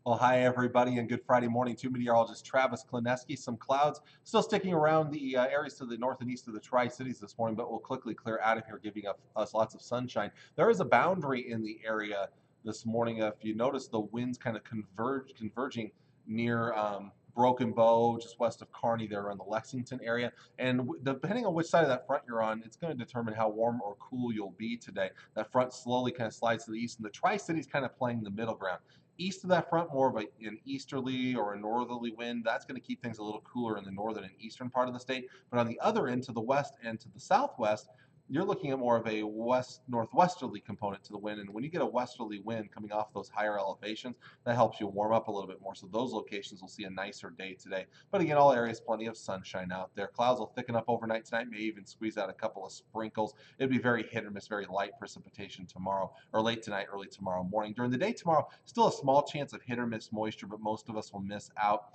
Well, hi everybody, and good Friday morning to meteorologist Travis Klineski. Some clouds still sticking around the areas to the north and east of the Tri-Cities this morning, but we'll quickly clear out of here, giving us lots of sunshine. There is a boundary in the area this morning. If you notice, the winds kind of converging near Broken Bow, just west of Kearney, there around the Lexington area. And depending on which side of that front you're on, it's going to determine how warm or cool you'll be today. That front slowly kind of slides to the east, and the Tri-Cities kind of playing the middle ground. East of that front, more of an easterly or a northerly wind. That's going to keep things a little cooler in the northern and eastern part of the state. But on the other end, to the west and to the southwest, you're looking at more of a west northwesterly component to the wind. And when you get a westerly wind coming off those higher elevations, that helps you warm up a little bit more. So those locations will see a nicer day today. But again, all areas, plenty of sunshine out there. Clouds will thicken up overnight tonight, may even squeeze out a couple of sprinkles. It'll be very hit or miss, very light precipitation tomorrow, or late tonight, early tomorrow morning. During the day tomorrow, still a small chance of hit or miss moisture, but most of us will miss out.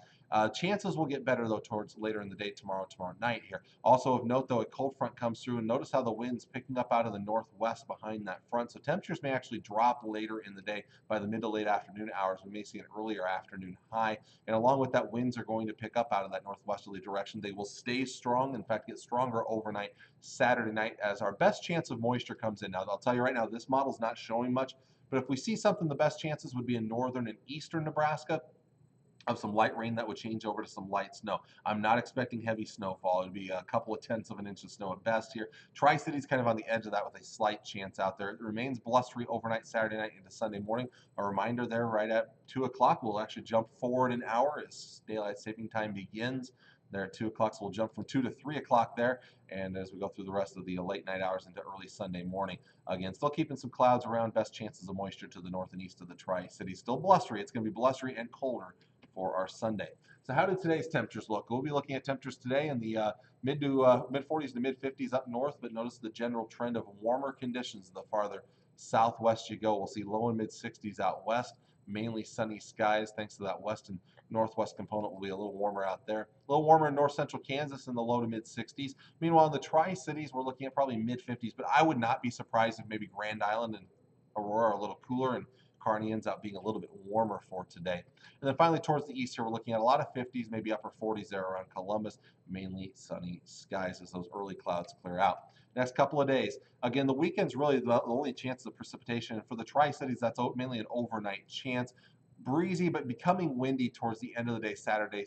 Chances will get better though towards later in the day tomorrow night here. Also of note though, a cold front comes through, and notice how the wind's picking up out of the northwest behind that front. So temperatures may actually drop later in the day. By the mid to late afternoon hours, we may see an earlier afternoon high. And along with that, winds are going to pick up out of that northwesterly direction. They will stay strong, in fact get stronger overnight Saturday night as our best chance of moisture comes in. Now I'll tell you right now, this model's not showing much, but if we see something, the best chances would be in northern and eastern Nebraska of some light rain that would change over to some light snow. I'm not expecting heavy snowfall. It would be a couple of tenths of an inch of snow at best here. Tri-City's kind of on the edge of that with a slight chance out there. It remains blustery overnight Saturday night into Sunday morning. A reminder there right at 2 o'clock, we'll actually jump forward an hour as daylight saving time begins. There at 2 o'clock, so we'll jump from 2 to 3 o'clock there, and as we go through the rest of the late night hours into early Sunday morning. Again, still keeping some clouds around, best chances of moisture to the north and east of the Tri-Cities. Still blustery. It's going to be blustery and colder for our Sunday. So how did today's temperatures look? We'll be looking at temperatures today in the mid 40s to mid 50s up north, but notice the general trend of warmer conditions the farther southwest you go. We'll see low and mid 60s out west, mainly sunny skies thanks to that west and northwest component will be a little warmer out there. A little warmer in north central Kansas in the low to mid 60s. Meanwhile, in the Tri-Cities, we're looking at probably mid 50s, but I would not be surprised if maybe Grand Island and Aurora are a little cooler and Kearney ends up being a little bit warmer for today. And then finally towards the east here, we're looking at a lot of 50s, maybe upper 40s there around Columbus, mainly sunny skies as those early clouds clear out. Next couple of days. Again, the weekend's really the only chance of precipitation. And for the Tri-Cities, that's mainly an overnight chance. Breezy, but becoming windy towards the end of the day, Saturday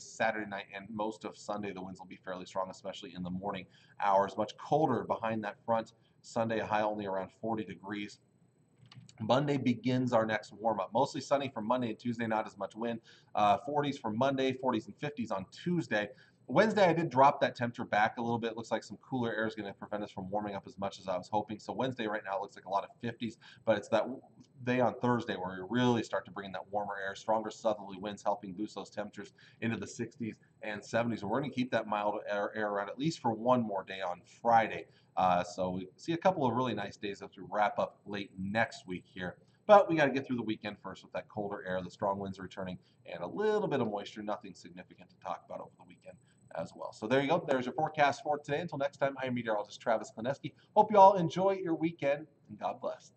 night, and most of Sunday. The winds will be fairly strong, especially in the morning hours. Much colder behind that front. Sunday, a high only around 40 degrees. Monday begins our next warm-up. Mostly sunny from Monday and Tuesday, not as much wind. 40s for Monday, 40s and 50s on Tuesday. Wednesday, I did drop that temperature back a little bit. Looks like some cooler air is going to prevent us from warming up as much as I was hoping. So Wednesday right now looks like a lot of 50s, but it's that day on Thursday where we really start to bring in that warmer air, stronger southerly winds helping boost those temperatures into the 60s and 70s. And we're going to keep that mild air around at least for one more day on Friday. So we see a couple of really nice days as we wrap up late next week here. But we got to get through the weekend first with that colder air, the strong winds returning, and a little bit of moisture. Nothing significant to talk about over the weekend as well. So there you go. There's your forecast for today. Until next time, I'm meteorologist Travis Klineski. Hope you all enjoy your weekend, and God bless.